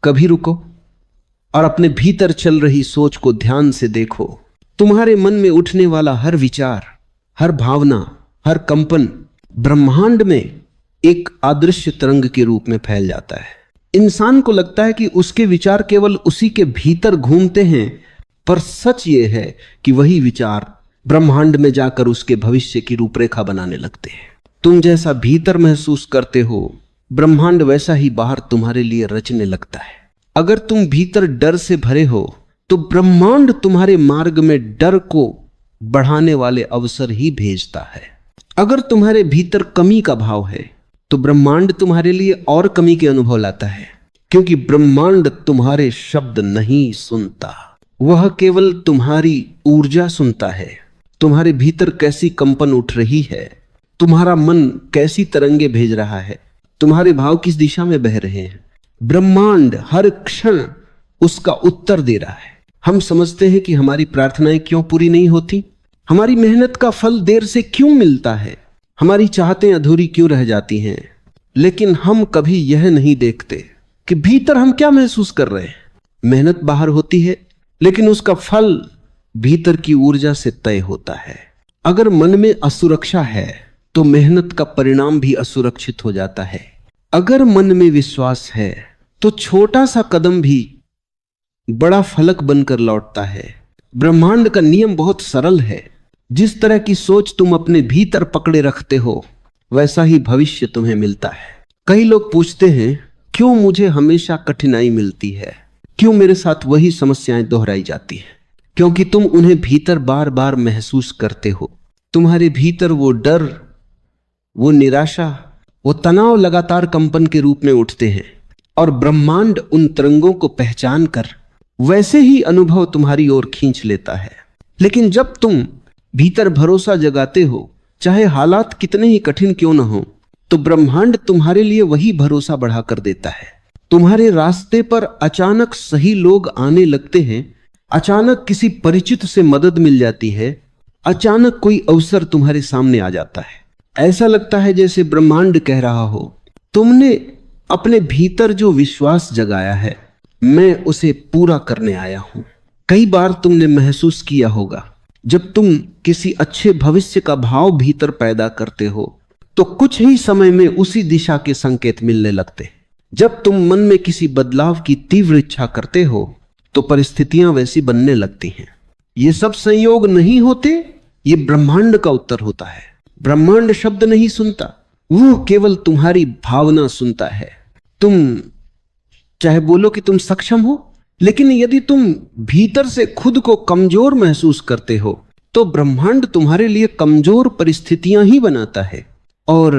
कभी रुको और अपने भीतर चल रही सोच को ध्यान से देखो। तुम्हारे मन में उठने वाला हर विचार, हर भावना, हर कंपन ब्रह्मांड में एक अदृश्य तरंग के रूप में फैल जाता है। इंसान को लगता है कि उसके विचार केवल उसी के भीतर घूमते हैं, पर सच ये है कि वही विचार ब्रह्मांड में जाकर उसके भविष्य की रूपरेखा बनाने लगते हैं। तुम जैसा भीतर महसूस करते हो, ब्रह्मांड वैसा ही बाहर तुम्हारे लिए रचने लगता है। अगर तुम भीतर डर से भरे हो तो ब्रह्मांड तुम्हारे मार्ग में डर को बढ़ाने वाले अवसर ही भेजता है। अगर तुम्हारे भीतर कमी का भाव है तो ब्रह्मांड तुम्हारे लिए और कमी के अनुभव लाता है, क्योंकि ब्रह्मांड तुम्हारे शब्द नहीं सुनता, वह केवल तुम्हारी ऊर्जा सुनता है। तुम्हारे भीतर कैसी कंपन उठ रही है, तुम्हारा मन कैसी तरंगे भेज रहा है, तुम्हारे भाव किस दिशा में बह रहे हैं, ब्रह्मांड हर क्षण उसका उत्तर दे रहा है। हम समझते हैं कि हमारी प्रार्थनाएं क्यों पूरी नहीं होती, हमारी मेहनत का फल देर से क्यों मिलता है, हमारी चाहतें अधूरी क्यों रह जाती हैं, लेकिन हम कभी यह नहीं देखते कि भीतर हम क्या महसूस कर रहे हैं। मेहनत बाहर होती है, लेकिन उसका फल भीतर की ऊर्जा से तय होता है। अगर मन में असुरक्षा है तो मेहनत का परिणाम भी असुरक्षित हो जाता है। अगर मन में विश्वास है तो छोटा सा कदम भी बड़ा फलक बनकर लौटता है। ब्रह्मांड का नियम बहुत सरल है। जिस तरह की सोच तुम अपने भीतर पकड़े रखते हो, वैसा ही भविष्य तुम्हें मिलता है। कई लोग पूछते हैं, क्यों मुझे हमेशा कठिनाई मिलती है, क्यों मेरे साथ वही समस्याएं दोहराई जाती हैं? क्योंकि तुम उन्हें भीतर बार बार महसूस करते हो। तुम्हारे भीतर वो डर, वो निराशा, वो तनाव लगातार कंपन के रूप में उठते हैं, और ब्रह्मांड उन तरंगों को पहचान कर वैसे ही अनुभव तुम्हारी ओर खींच लेता है। लेकिन जब तुम भीतर भरोसा जगाते हो, चाहे हालात कितने ही कठिन क्यों न हो, तो ब्रह्मांड तुम्हारे लिए वही भरोसा बढ़ा कर देता है। तुम्हारे रास्ते पर अचानक सही लोग आने लगते हैं, अचानक किसी परिचित से मदद मिल जाती है, अचानक कोई अवसर तुम्हारे सामने आ जाता है। ऐसा लगता है जैसे ब्रह्मांड कह रहा हो, तुमने अपने भीतर जो विश्वास जगाया है, मैं उसे पूरा करने आया हूं। कई बार तुमने महसूस किया होगा, जब तुम किसी अच्छे भविष्य का भाव भीतर पैदा करते हो तो कुछ ही समय में उसी दिशा के संकेत मिलने लगते। जब तुम मन में किसी बदलाव की तीव्र इच्छा करते हो तो परिस्थितियां वैसी बनने लगती हैं। ये सब संयोग नहीं होते, ये ब्रह्मांड का उत्तर होता है। ब्रह्मांड शब्द नहीं सुनता, वो केवल तुम्हारी भावना सुनता है। तुम चाहे बोलो कि तुम सक्षम हो, लेकिन यदि तुम भीतर से खुद को कमजोर महसूस करते हो तो ब्रह्मांड तुम्हारे लिए कमजोर परिस्थितियां ही बनाता है। और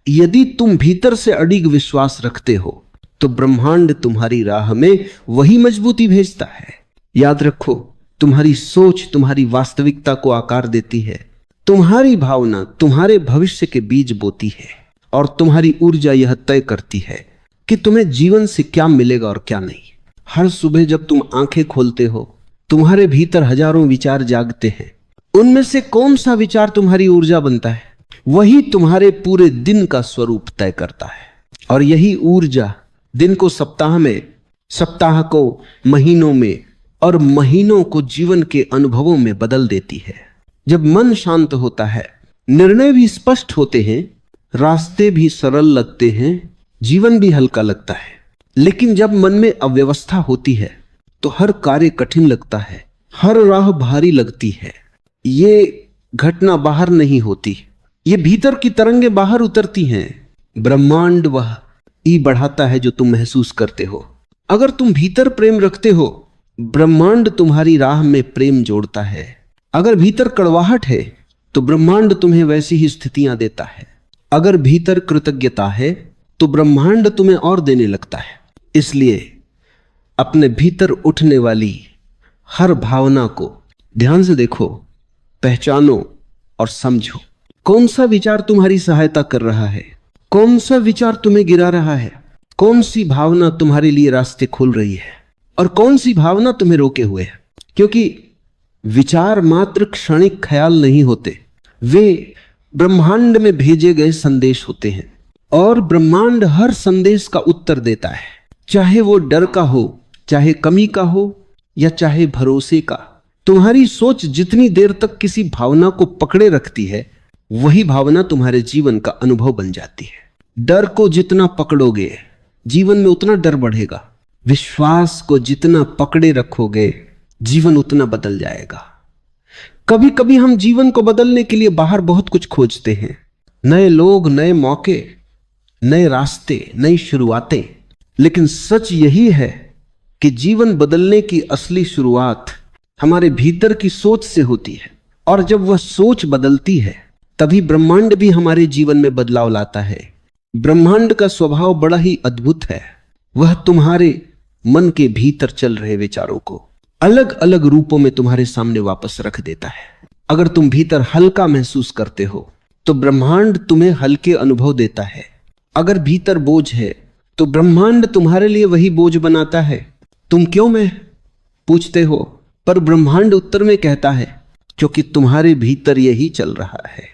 यदि तुम भीतर से अडिग विश्वास रखते हो तो ब्रह्मांड तुम्हारी राह में वही मजबूती भेजता है। याद रखो, तुम्हारी सोच तुम्हारी वास्तविकता को आकार देती है। तुम्हारी भावना तुम्हारे भविष्य के बीज बोती है, और तुम्हारी ऊर्जा यह तय करती है कि तुम्हें जीवन से क्या मिलेगा और क्या नहीं। हर सुबह जब तुम आंखें खोलते हो, तुम्हारे भीतर हजारों विचार जागते हैं। उनमें से कौन सा विचार तुम्हारी ऊर्जा बनता है, वही तुम्हारे पूरे दिन का स्वरूप तय करता है। और यही ऊर्जा दिन को सप्ताह में, सप्ताह को महीनों में, और महीनों को जीवन के अनुभवों में बदल देती है। जब मन शांत होता है, निर्णय भी स्पष्ट होते हैं, रास्ते भी सरल लगते हैं, जीवन भी हल्का लगता है। लेकिन जब मन में अव्यवस्था होती है तो हर कार्य कठिन लगता है, हर राह भारी लगती है। ये घटना बाहर नहीं होती, ये भीतर की तरंगें बाहर उतरती हैं। ब्रह्मांड वह ई बढ़ाता है जो तुम महसूस करते हो। अगर तुम भीतर प्रेम रखते हो, ब्रह्मांड तुम्हारी राह में प्रेम जोड़ता है। अगर भीतर कड़वाहट है तो ब्रह्मांड तुम्हें वैसी ही स्थितियां देता है। अगर भीतर कृतज्ञता है तो ब्रह्मांड तुम्हें और देने लगता है। इसलिए अपने भीतर उठने वाली हर भावना को ध्यान से देखो, पहचानो और समझो। कौन सा विचार तुम्हारी सहायता कर रहा है, कौन सा विचार तुम्हें गिरा रहा है, कौन सी भावना तुम्हारे लिए रास्ते खोल रही है, और कौन सी भावना तुम्हें रोके हुए है। क्योंकि विचार मात्र क्षणिक ख्याल नहीं होते, वे ब्रह्मांड में भेजे गए संदेश होते हैं, और ब्रह्मांड हर संदेश का उत्तर देता है। चाहे वो डर का हो, चाहे कमी का हो, या चाहे भरोसे का। तुम्हारी सोच जितनी देर तक किसी भावना को पकड़े रखती है, वही भावना तुम्हारे जीवन का अनुभव बन जाती है। डर को जितना पकड़ोगे, जीवन में उतना डर बढ़ेगा। विश्वास को जितना पकड़े रखोगे, जीवन उतना बदल जाएगा। कभी कभी हम जीवन को बदलने के लिए बाहर बहुत कुछ खोजते हैं, नए लोग, नए मौके, नए रास्ते, नई शुरुआतें। लेकिन सच यही है कि जीवन बदलने की असली शुरुआत हमारे भीतर की सोच से होती है। और जब वह सोच बदलती है, तभी ब्रह्मांड भी हमारे जीवन में बदलाव लाता है। ब्रह्मांड का स्वभाव बड़ा ही अद्भुत है। वह तुम्हारे मन के भीतर चल रहे विचारों को अलग अलग रूपों में तुम्हारे सामने वापस रख देता है। अगर तुम भीतर हल्का महसूस करते हो, तो ब्रह्मांड तुम्हें हल्के अनुभव देता है। अगर भीतर बोझ है, तो ब्रह्मांड तुम्हारे लिए वही बोझ बनाता है। तुम क्यों मैं पूछते हो, पर ब्रह्मांड उत्तर में कहता है, क्योंकि तुम्हारे भीतर यही चल रहा है।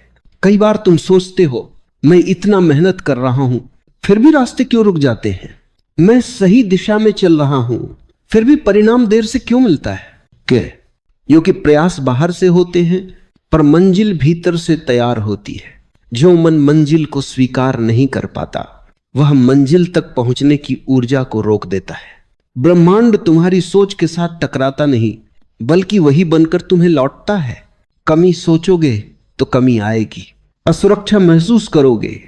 कई बार तुम सोचते हो, मैं इतना मेहनत कर रहा हूं, फिर भी रास्ते क्यों रुक जाते हैं? मैं सही दिशा में चल रहा हूं, फिर भी परिणाम देर से क्यों मिलता है? क्योंकि प्रयास बाहर से होते हैं, पर मंजिल भीतर से तैयार होती है। जो मन मंजिल को स्वीकार नहीं कर पाता, वह मंजिल तक पहुंचने की ऊर्जा को रोक देता है। ब्रह्मांड तुम्हारी सोच के साथ टकराता नहीं, बल्कि वही बनकर तुम्हें लौटता है। कमी सोचोगे तो कमी आएगी, असुरक्षा महसूस करोगे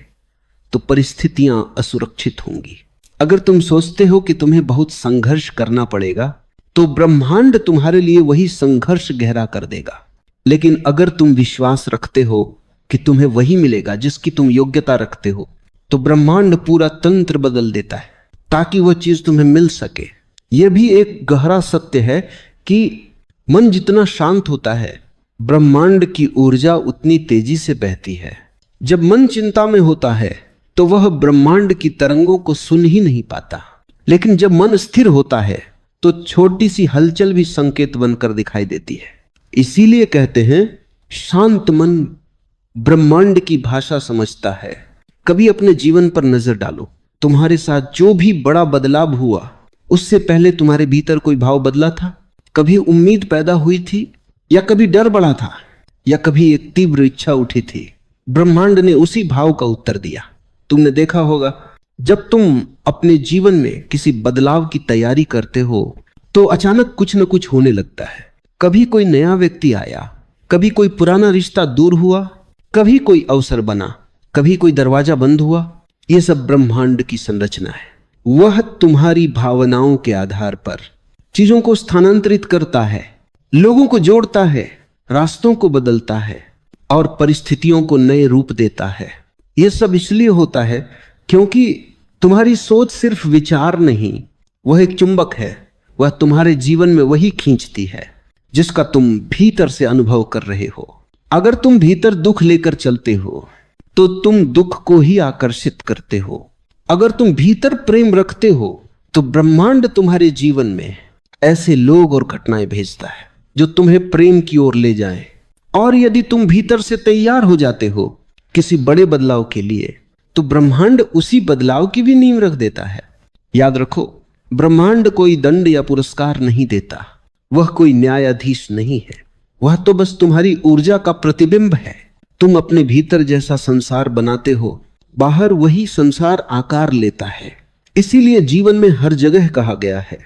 तो परिस्थितियां असुरक्षित होंगी। अगर तुम सोचते हो कि तुम्हें बहुत संघर्ष करना पड़ेगा, तो ब्रह्मांड तुम्हारे लिए वही संघर्ष गहरा कर देगा। लेकिन अगर तुम विश्वास रखते हो कि तुम्हें वही मिलेगा जिसकी तुम योग्यता रखते हो, तो ब्रह्मांड पूरा तंत्र बदल देता है ताकि वह चीज तुम्हें मिल सके। यह भी एक गहरा सत्य है कि मन जितना शांत होता है, ब्रह्मांड की ऊर्जा उतनी तेजी से बहती है। जब मन चिंता में होता है, तो वह ब्रह्मांड की तरंगों को सुन ही नहीं पाता। लेकिन जब मन स्थिर होता है, तो छोटी सी हलचल भी संकेत बनकर दिखाई देती है। इसीलिए कहते हैं, शांत मन ब्रह्मांड की भाषा समझता है। कभी अपने जीवन पर नजर डालो, तुम्हारे साथ जो भी बड़ा बदलाव हुआ, उससे पहले तुम्हारे भीतर कोई भाव बदला था? कभी उम्मीद पैदा हुई थी, या कभी डर बढ़ा था, या कभी एक तीव्र इच्छा उठी थी? ब्रह्मांड ने उसी भाव का उत्तर दिया। तुमने देखा होगा, जब तुम अपने जीवन में किसी बदलाव की तैयारी करते हो, तो अचानक कुछ न कुछ होने लगता है। कभी कोई नया व्यक्ति आया, कभी कोई पुराना रिश्ता दूर हुआ, कभी कोई अवसर बना, कभी कोई दरवाजा बंद हुआ। यह सब ब्रह्मांड की संरचना है। वह तुम्हारी भावनाओं के आधार पर चीजों को स्थानांतरित करता है, लोगों को जोड़ता है, रास्तों को बदलता है और परिस्थितियों को नए रूप देता है। यह सब इसलिए होता है क्योंकि तुम्हारी सोच सिर्फ विचार नहीं, वह एक चुंबक है। वह तुम्हारे जीवन में वही खींचती है जिसका तुम भीतर से अनुभव कर रहे हो। अगर तुम भीतर दुख लेकर चलते हो, तो तुम दुख को ही आकर्षित करते हो। अगर तुम भीतर प्रेम रखते हो, तो ब्रह्मांड तुम्हारे जीवन में ऐसे लोग और घटनाएं भेजता है जो तुम्हें प्रेम की ओर ले जाएं। और यदि तुम भीतर से तैयार हो जाते हो किसी बड़े बदलाव के लिए, तो ब्रह्मांड उसी बदलाव की भी नींव रख देता है। याद रखो, ब्रह्मांड कोई दंड या पुरस्कार नहीं देता, वह कोई न्यायाधीश नहीं है। वह तो बस तुम्हारी ऊर्जा का प्रतिबिंब है। तुम अपने भीतर जैसा संसार बनाते हो, बाहर वही संसार आकार लेता है। इसीलिए जीवन में हर जगह कहा गया है,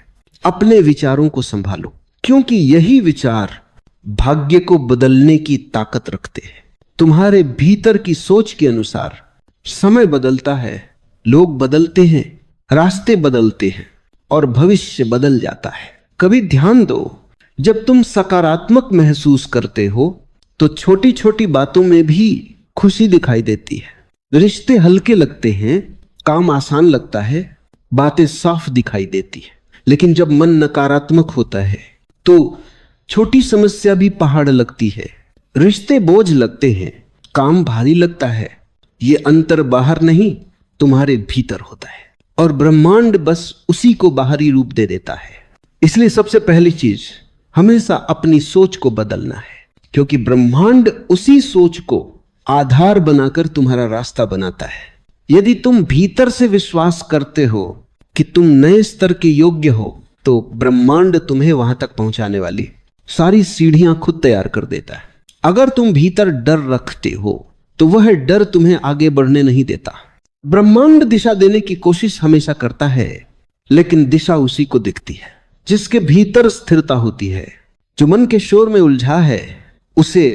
अपने विचारों को संभालो, क्योंकि यही विचार भाग्य को बदलने की ताकत रखते हैं। तुम्हारे भीतर की सोच के अनुसार समय बदलता है, लोग बदलते हैं, रास्ते बदलते हैं और भविष्य बदल जाता है। कभी ध्यान दो, जब तुम सकारात्मक महसूस करते हो, तो छोटी छोटी बातों में भी खुशी दिखाई देती है। रिश्ते हल्के लगते हैं, काम आसान लगता है, बातें साफ दिखाई देती है। लेकिन जब मन नकारात्मक होता है, तो छोटी समस्या भी पहाड़ लगती है, रिश्ते बोझ लगते हैं, काम भारी लगता है। ये अंतर बाहर नहीं, तुम्हारे भीतर होता है, और ब्रह्मांड बस उसी को बाहरी रूप दे देता है। इसलिए सबसे पहली चीज, हमेशा अपनी सोच को बदलना है, क्योंकि ब्रह्मांड उसी सोच को आधार बनाकर तुम्हारा रास्ता बनाता है। यदि तुम भीतर से विश्वास करते हो कि तुम नए स्तर के योग्य हो तो ब्रह्मांड तुम्हें वहां तक पहुंचाने वाली सारी सीढ़ियां खुद तैयार कर देता है। अगर तुम भीतर डर रखते हो तो वह डर तुम्हें आगे बढ़ने नहीं देता। ब्रह्मांड दिशा देने की कोशिश हमेशा करता है, लेकिन दिशा उसी को दिखती है जिसके भीतर स्थिरता होती है। जो मन के शोर में उलझा है उसे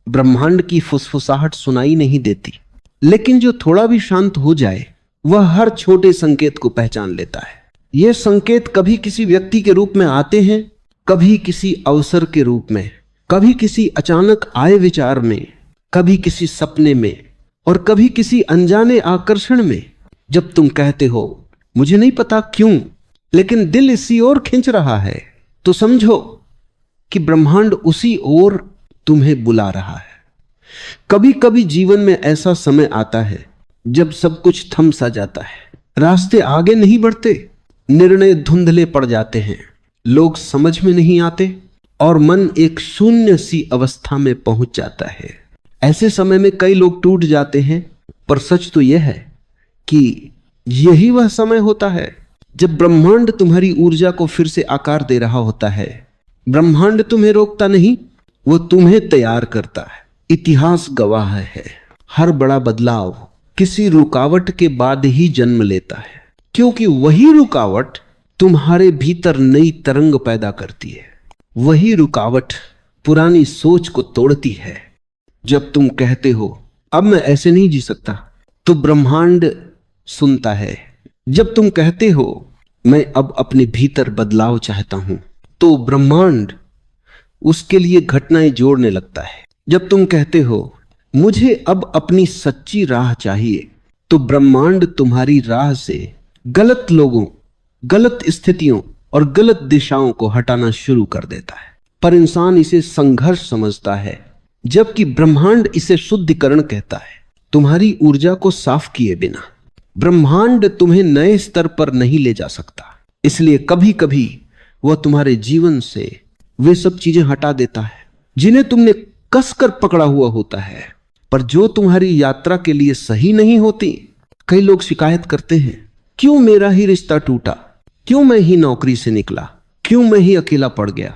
ब्रह्मांड की फुसफुसाहट सुनाई नहीं देती, लेकिन जो थोड़ा भी शांत हो जाए वह हर छोटे संकेत को पहचान लेता है। ये संकेत कभी किसी व्यक्ति के रूप में आते हैं, कभी किसी अवसर के रूप में, कभी किसी अचानक आए विचार में, कभी किसी सपने में और कभी किसी अनजाने आकर्षण में। जब तुम कहते हो मुझे नहीं पता क्यों, लेकिन दिल इसी ओर खींच रहा है, तो समझो कि ब्रह्मांड उसी ओर तुम्हें बुला रहा है। कभी कभी जीवन में ऐसा समय आता है जब सब कुछ थम सा जाता है, रास्ते आगे नहीं बढ़ते, निर्णय धुंधले पड़ जाते हैं, लोग समझ में नहीं आते और मन एक शून्य सी अवस्था में पहुंच जाता है। ऐसे समय में कई लोग टूट जाते हैं, पर सच तो यह है कि यही वह समय होता है जब ब्रह्मांड तुम्हारी ऊर्जा को फिर से आकार दे रहा होता है। ब्रह्मांड तुम्हें रोकता नहीं, वो तुम्हें तैयार करता है। इतिहास गवाह है, हर बड़ा बदलाव किसी रुकावट के बाद ही जन्म लेता है, क्योंकि वही रुकावट तुम्हारे भीतर नई तरंग पैदा करती है। वही रुकावट पुरानी सोच को तोड़ती है। जब तुम कहते हो अब मैं ऐसे नहीं जी सकता, तो ब्रह्मांड सुनता है। जब तुम कहते हो मैं अब अपने भीतर बदलाव चाहता हूं, तो ब्रह्मांड उसके लिए घटनाएं जोड़ने लगता है। जब तुम कहते हो मुझे अब अपनी सच्ची राह चाहिए, तो ब्रह्मांड तुम्हारी राह से गलत लोगों, गलत स्थितियों और गलत दिशाओं को हटाना शुरू कर देता है। पर इंसान इसे संघर्ष समझता है, जबकि ब्रह्मांड इसे शुद्धिकरण कहता है। तुम्हारी ऊर्जा को साफ किए बिना ब्रह्मांड तुम्हें नए स्तर पर नहीं ले जा सकता। इसलिए कभी कभी वह तुम्हारे जीवन से वे सब चीजें हटा देता है जिन्हें तुमने कसकर पकड़ा हुआ होता है, पर जो तुम्हारी यात्रा के लिए सही नहीं होती। कई लोग शिकायत करते हैं, क्यों मेरा ही रिश्ता टूटा, क्यों मैं ही नौकरी से निकला, क्यों मैं ही अकेला पड़ गया।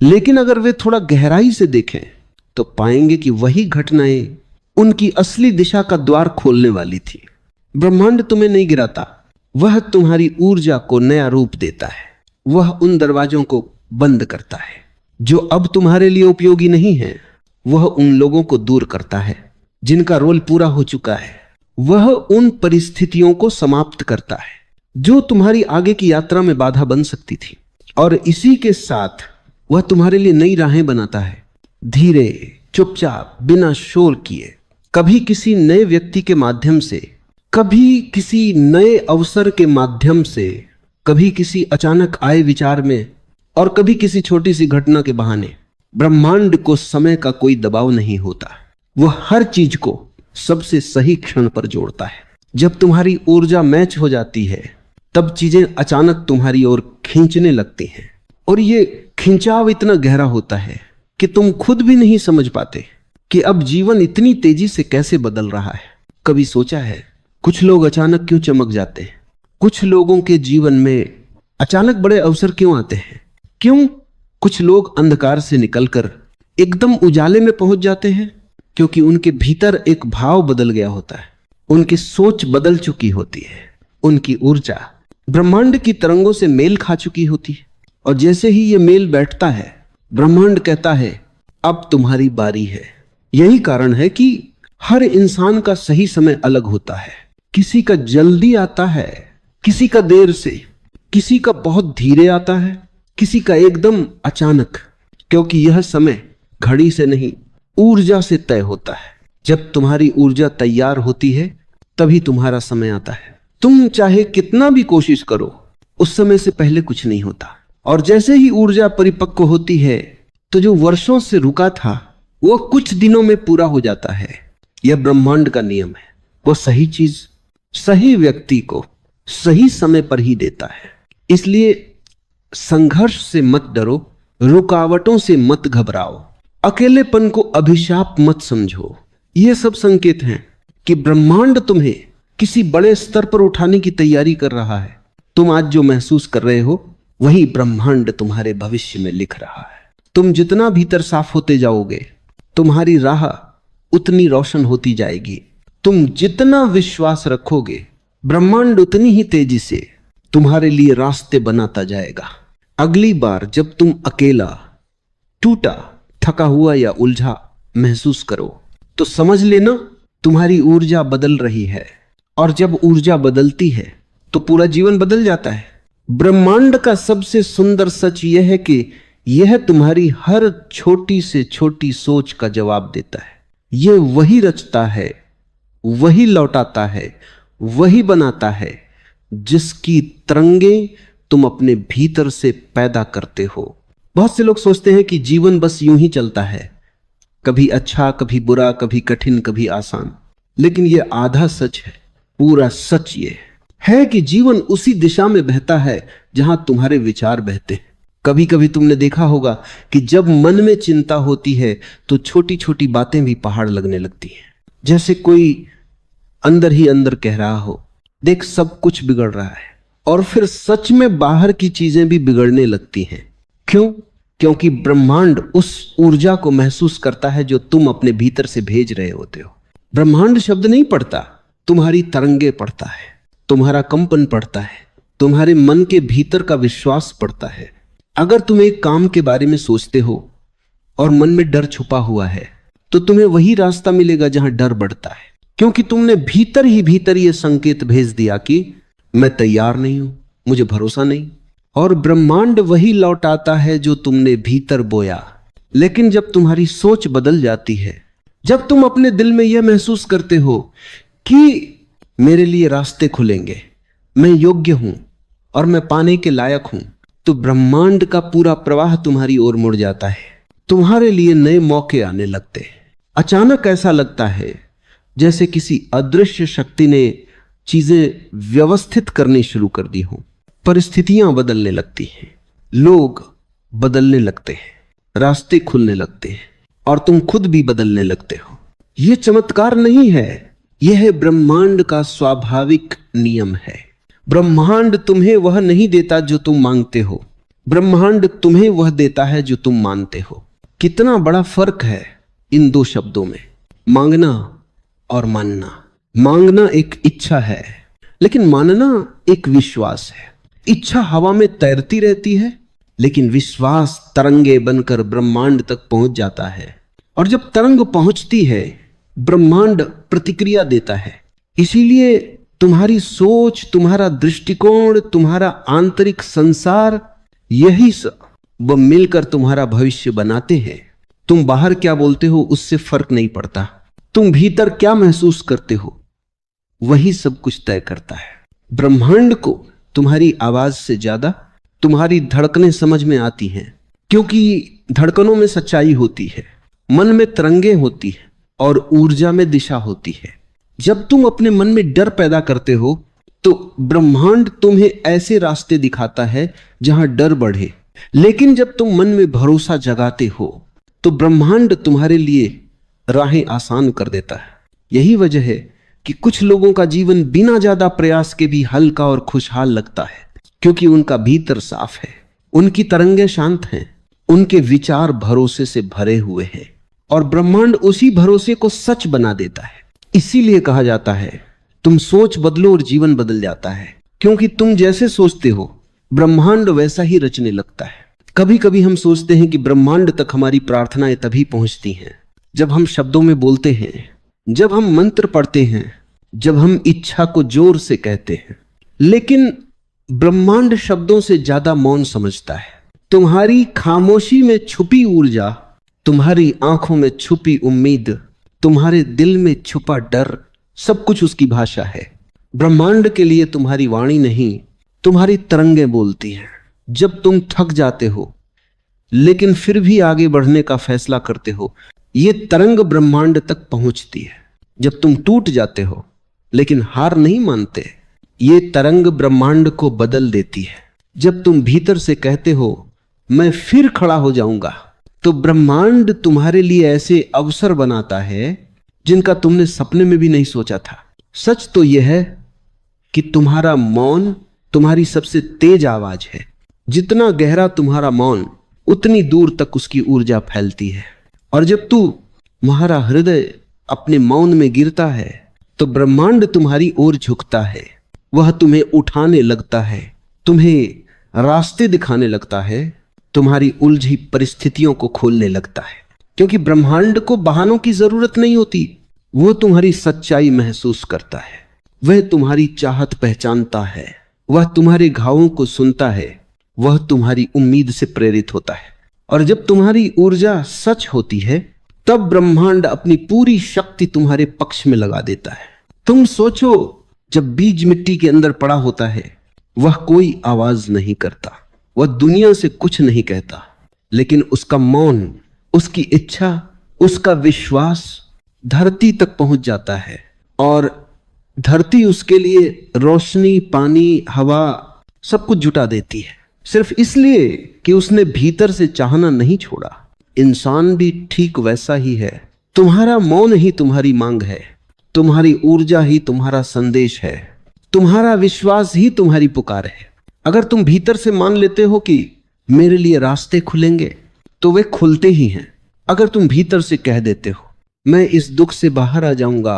लेकिन अगर वे थोड़ा गहराई से देखें तो पाएंगे कि वही घटनाएं उनकी असली दिशा का द्वार खोलने वाली थी। ब्रह्मांड तुम्हें नहीं गिराता, वह तुम्हारी ऊर्जा को नया रूप देता है। वह उन दरवाजों को बंद करता है जो अब तुम्हारे लिए उपयोगी नहीं है। वह उन लोगों को दूर करता है जिनका रोल पूरा हो चुका है। वह उन परिस्थितियों को समाप्त करता है जो तुम्हारी आगे की यात्रा में बाधा बन सकती थी, और इसी के साथ वह तुम्हारे लिए नई राहें बनाता है, धीरे, चुपचाप, बिना शोर किए। कभी किसी नए व्यक्ति के माध्यम से, कभी किसी नए अवसर के माध्यम से, कभी किसी अचानक आए विचार में, और कभी किसी छोटी सी घटना के बहाने। ब्रह्मांड को समय का कोई दबाव नहीं होता। वह हर चीज को सबसे सही क्षण पर जोड़ता है। जब तुम्हारी ऊर्जा मैच हो जाती है, तब चीजें अचानक तुम्हारी ओर खींचने लगती हैं, और ये खिंचाव इतना गहरा होता है कि तुम खुद भी नहीं समझ पाते कि अब जीवन इतनी तेजी से कैसे बदल रहा है। कभी सोचा है कुछ लोग अचानक क्यों चमक जाते हैं? कुछ लोगों के जीवन में अचानक बड़े अवसर क्यों आते हैं? क्यों कुछ लोग अंधकार से निकलकर एकदम उजाले में पहुंच जाते हैं? क्योंकि उनके भीतर एक भाव बदल गया होता है, उनकी सोच बदल चुकी होती है, उनकी ऊर्जा ब्रह्मांड की तरंगों से मेल खा चुकी होती है। और जैसे ही ये मेल बैठता है, ब्रह्मांड कहता है अब तुम्हारी बारी है। यही कारण है कि हर इंसान का सही समय अलग होता है। किसी का जल्दी आता है, किसी का देर से, किसी का बहुत धीरे आता है, किसी का एकदम अचानक, क्योंकि यह समय घड़ी से नहीं, ऊर्जा से तय होता है। जब तुम्हारी ऊर्जा तैयार होती है तभी तुम्हारा समय आता है। तुम चाहे कितना भी कोशिश करो, उस समय से पहले कुछ नहीं होता। और जैसे ही ऊर्जा परिपक्व होती है, तो जो वर्षों से रुका था वो कुछ दिनों में पूरा हो जाता है। यह ब्रह्मांड का नियम है। वो सही चीज सही व्यक्ति को सही समय पर ही देता है। इसलिए संघर्ष से मत डरो, रुकावटों से मत घबराओ, अकेलेपन को अभिशाप मत समझो। ये सब संकेत हैं कि ब्रह्मांड तुम्हें किसी बड़े स्तर पर उठाने की तैयारी कर रहा है। तुम आज जो महसूस कर रहे हो वही ब्रह्मांड तुम्हारे भविष्य में लिख रहा है। तुम जितना भीतर साफ होते जाओगे, तुम्हारी राह उतनी रोशन होती जाएगी। तुम जितना विश्वास रखोगे, ब्रह्मांड उतनी ही तेजी से तुम्हारे लिए रास्ते बनाता जाएगा। अगली बार जब तुम अकेला, टूटा, थका हुआ या उलझा महसूस करो तो समझ लेना तुम्हारी ऊर्जा बदल रही है, और जब ऊर्जा बदलती है तो पूरा जीवन बदल जाता है। ब्रह्मांड का सबसे सुंदर सच यह है कि यह तुम्हारी हर छोटी से छोटी सोच का जवाब देता है। यह वही रचता है, वही लौटाता है, वही बनाता है जिसकी तरंगे तुम अपने भीतर से पैदा करते हो। बहुत से लोग सोचते हैं कि जीवन बस यूं ही चलता है, कभी अच्छा, कभी बुरा, कभी कठिन, कभी आसान। लेकिन यह आधा सच है। पूरा सच ये है कि जीवन उसी दिशा में बहता है जहां तुम्हारे विचार बहते हैं। कभी कभी तुमने देखा होगा कि जब मन में चिंता होती है तो छोटी छोटी बातें भी पहाड़ लगने लगती हैं। जैसे कोई अंदर ही अंदर कह रहा हो, देख सब कुछ बिगड़ रहा है। और फिर सच में बाहर की चीजें भी बिगड़ने लगती हैं। क्यों? क्योंकि ब्रह्मांड उस ऊर्जा को महसूस करता है जो तुम अपने भीतर से भेज रहे होते हो। ब्रह्मांड शब्द नहीं पढ़ता, तुम्हारी तरंगे पढ़ता है, तुम्हारा कंपन पढ़ता है, तुम्हारे मन के भीतर का विश्वास पढ़ता है। अगर तुम एक काम के बारे में सोचते हो और मन में डर छुपा हुआ है तो तुम्हें वही रास्ता मिलेगा जहां डर बढ़ता है, क्योंकि तुमने भीतर ही भीतर यह संकेत भेज दिया कि मैं तैयार नहीं हूं, मुझे भरोसा नहीं। और ब्रह्मांड वही लौटाता है जो तुमने भीतर बोया। लेकिन जब तुम्हारी सोच बदल जाती है, जब तुम अपने दिल में यह महसूस करते हो कि मेरे लिए रास्ते खुलेंगे, मैं योग्य हूं और मैं पाने के लायक हूं, तो ब्रह्मांड का पूरा प्रवाह तुम्हारी ओर मुड़ जाता है। तुम्हारे लिए नए मौके आने लगते हैं। अचानक ऐसा लगता है जैसे किसी अदृश्य शक्ति ने चीजें व्यवस्थित करनी शुरू कर दी हो। परिस्थितियां बदलने लगती हैं, लोग बदलने लगते हैं, रास्ते खुलने लगते हैं और तुम खुद भी बदलने लगते हो। यह चमत्कार नहीं है, यह है ब्रह्मांड का स्वाभाविक नियम है। ब्रह्मांड तुम्हें वह नहीं देता जो तुम मांगते हो, ब्रह्मांड तुम्हें वह देता है जो तुम मानते हो। कितना बड़ा फर्क है इन दो शब्दों में, मांगना और मानना। मांगना एक इच्छा है, लेकिन मानना एक विश्वास है। इच्छा हवा में तैरती रहती है, लेकिन विश्वास तरंगे बनकर ब्रह्मांड तक पहुंच जाता है। और जब तरंग पहुंचती है, ब्रह्मांड प्रतिक्रिया देता है। इसीलिए तुम्हारी सोच, तुम्हारा दृष्टिकोण, तुम्हारा आंतरिक संसार, यही सब वो मिलकर तुम्हारा भविष्य बनाते हैं। तुम बाहर क्या बोलते हो उससे फर्क नहीं पड़ता, तुम भीतर क्या महसूस करते हो वही सब कुछ तय करता है। ब्रह्मांड को तुम्हारी आवाज से ज्यादा तुम्हारी धड़कनें समझ में आती हैं, क्योंकि धड़कनों में सच्चाई होती है, मन में तरंगे होती है और ऊर्जा में दिशा होती है। जब तुम अपने मन में डर पैदा करते हो तो ब्रह्मांड तुम्हें ऐसे रास्ते दिखाता है जहां डर बढ़े। लेकिन जब तुम मन में भरोसा जगाते हो तो ब्रह्मांड तुम्हारे लिए राहें आसान कर देता है। यही वजह है कि कुछ लोगों का जीवन बिना ज्यादा प्रयास के भी हल्का और खुशहाल लगता है, क्योंकि उनका भीतर साफ है, उनकी तरंगें शांत हैं, उनके विचार भरोसे से भरे हुए हैं और ब्रह्मांड उसी भरोसे को सच बना देता है। इसीलिए कहा जाता है तुम सोच बदलो और जीवन बदल जाता है, क्योंकि तुम जैसे सोचते हो ब्रह्मांड वैसा ही रचने लगता है। कभी कभी हम सोचते हैं कि ब्रह्मांड तक हमारी प्रार्थनाएं तभी पहुंचती हैं जब हम शब्दों में बोलते हैं, जब हम मंत्र पढ़ते हैं, जब हम इच्छा को जोर से कहते हैं। लेकिन ब्रह्मांड शब्दों से ज्यादा मौन समझता है। तुम्हारी खामोशी में छुपी ऊर्जा, तुम्हारी आंखों में छुपी उम्मीद, तुम्हारे दिल में छुपा डर, सब कुछ उसकी भाषा है। ब्रह्मांड के लिए तुम्हारी वाणी नहीं, तुम्हारी तरंगें बोलती हैं। जब तुम थक जाते हो लेकिन फिर भी आगे बढ़ने का फैसला करते हो, ये तरंग ब्रह्मांड तक पहुंचती है। जब तुम टूट जाते हो लेकिन हार नहीं मानते, ये तरंग ब्रह्मांड को बदल देती है। जब तुम भीतर से कहते हो मैं फिर खड़ा हो जाऊंगा, तो ब्रह्मांड तुम्हारे लिए ऐसे अवसर बनाता है जिनका तुमने सपने में भी नहीं सोचा था। सच तो यह है कि तुम्हारा मौन तुम्हारी सबसे तेज आवाज है। जितना गहरा तुम्हारा मौन, उतनी दूर तक उसकी ऊर्जा फैलती है। और जब तुम्हारा हृदय अपने मौन में गिरता है तो ब्रह्मांड तुम्हारी ओर झुकता है। वह तुम्हें उठाने लगता है, तुम्हें रास्ते दिखाने लगता है, तुम्हारी उलझी परिस्थितियों को खोलने लगता है। क्योंकि ब्रह्मांड को बहानों की जरूरत नहीं होती, वो तुम्हारी सच्चाई महसूस करता है, वह तुम्हारी चाहत पहचानता है, वह तुम्हारे घावों को सुनता है, वह तुम्हारी उम्मीद से प्रेरित होता है। और जब तुम्हारी ऊर्जा सच होती है तब ब्रह्मांड अपनी पूरी शक्ति तुम्हारे पक्ष में लगा देता है। तुम सोचो, जब बीज मिट्टी के अंदर पड़ा होता है वह कोई आवाज नहीं करता, वह दुनिया से कुछ नहीं कहता, लेकिन उसका मौन, उसकी इच्छा, उसका विश्वास धरती तक पहुंच जाता है। और धरती उसके लिए रोशनी, पानी, हवा सब कुछ जुटा देती है, सिर्फ इसलिए कि उसने भीतर से चाहना नहीं छोड़ा। इंसान भी ठीक वैसा ही है। तुम्हारा मौन ही तुम्हारी मांग है, तुम्हारी ऊर्जा ही तुम्हारा संदेश है, तुम्हारा विश्वास ही तुम्हारी पुकार है। अगर तुम भीतर से मान लेते हो कि मेरे लिए रास्ते खुलेंगे, तो वे खुलते ही हैं। अगर तुम भीतर से कह देते हो मैं इस दुख से बाहर आ जाऊंगा,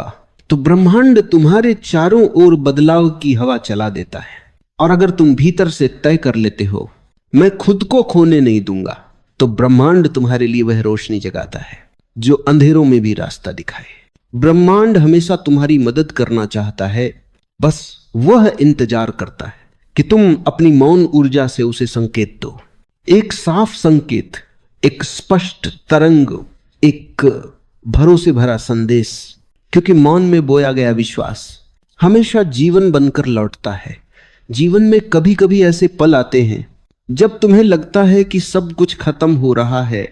तो ब्रह्मांड तुम्हारे चारों ओर बदलाव की हवा चला देता है। और अगर तुम भीतर से तय कर लेते हो मैं खुद को खोने नहीं दूंगा, तो ब्रह्मांड तुम्हारे लिए वह रोशनी जगाता है जो अंधेरों में भी रास्ता दिखाए। ब्रह्मांड हमेशा तुम्हारी मदद करना चाहता है, बस वह इंतजार करता है कि तुम अपनी मौन ऊर्जा से उसे संकेत दो। एक साफ संकेत, एक स्पष्ट तरंग, एक भरोसे भरा संदेश। क्योंकि मौन में बोया गया विश्वास हमेशा जीवन बनकर लौटता है। जीवन में कभी कभी ऐसे पल आते हैं जब तुम्हें लगता है कि सब कुछ खत्म हो रहा है,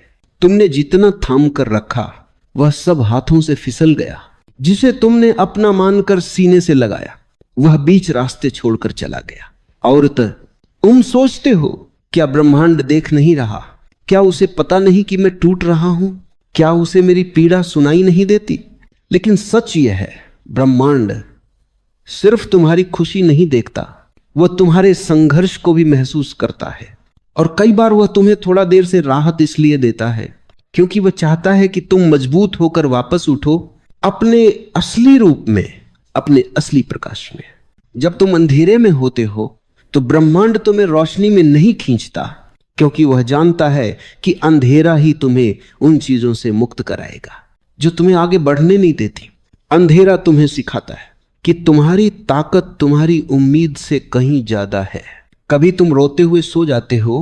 तुमने जितना थाम कर रखा वह सब हाथों से फिसल गया। जिसे तुमने अपना मानकर सीने से लगाया वह बीच रास्ते छोड़कर चला गया। और तुम सोचते हो क्या ब्रह्मांड देख नहीं रहा? क्या उसे पता नहीं कि मैं टूट रहा हूं? क्या उसे मेरी पीड़ा सुनाई नहीं देती? लेकिन सच यह है, ब्रह्मांड सिर्फ तुम्हारी खुशी नहीं देखता, वह तुम्हारे संघर्ष को भी महसूस करता है। और कई बार वह तुम्हें थोड़ा देर से राहत इसलिए देता है क्योंकि वह चाहता है कि तुम मजबूत होकर वापस उठो अपने असली रूप में, अपने असली प्रकाश में। जब तुम अंधेरे में होते हो तो ब्रह्मांड तुम्हें रोशनी में नहीं खींचता, क्योंकि वह जानता है कि अंधेरा ही तुम्हें उन चीजों से मुक्त कराएगा जो तुम्हें आगे बढ़ने नहीं देती। अंधेरा तुम्हें सिखाता है कि तुम्हारी ताकत तुम्हारी उम्मीद से कहीं ज्यादा है। कभी तुम रोते हुए सो जाते हो,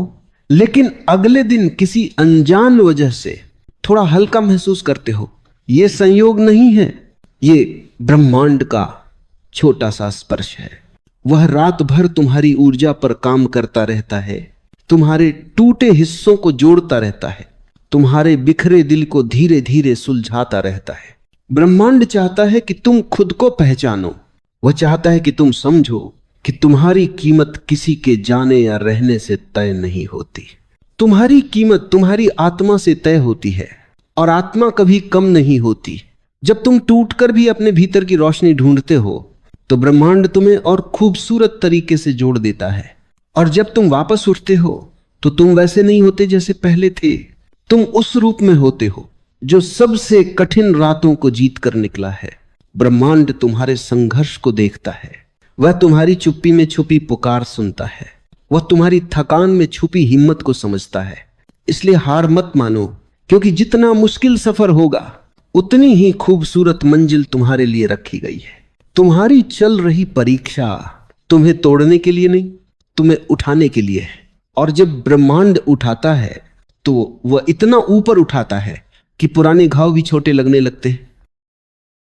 लेकिन अगले दिन किसी अनजान वजह से थोड़ा हल्का महसूस करते हो। यह संयोग नहीं है, ये ब्रह्मांड का छोटा सा स्पर्श है। वह रात भर तुम्हारी ऊर्जा पर काम करता रहता है, तुम्हारे टूटे हिस्सों को जोड़ता रहता है, तुम्हारे बिखरे दिल को धीरे धीरे सुलझाता रहता है। ब्रह्मांड चाहता है कि तुम खुद को पहचानो। वह चाहता है कि तुम समझो कि तुम्हारी कीमत किसी के जाने या रहने से तय नहीं होती। तुम्हारी कीमत तुम्हारी आत्मा से तय होती है, और आत्मा कभी कम नहीं होती। जब तुम टूटकर भी अपने भीतर की रोशनी ढूंढते हो तो ब्रह्मांड तुम्हें और खूबसूरत तरीके से जोड़ देता है। और जब तुम वापस उठते हो तो तुम वैसे नहीं होते जैसे पहले थे। तुम उस रूप में होते हो जो सबसे कठिन रातों को जीत कर निकला है। ब्रह्मांड तुम्हारे संघर्ष को देखता है, वह तुम्हारी चुप्पी में छुपी पुकार सुनता है, वह तुम्हारी थकान में छुपी हिम्मत को समझता है। इसलिए हार मत मानो, क्योंकि जितना मुश्किल सफर होगा उतनी ही खूबसूरत मंजिल तुम्हारे लिए रखी गई है। तुम्हारी चल रही परीक्षा तुम्हें तोड़ने के लिए नहीं, तुम्हें उठाने के लिए है। और जब ब्रह्मांड उठाता है तो वह इतना ऊपर उठाता है कि पुराने घाव भी छोटे लगने लगते हैं।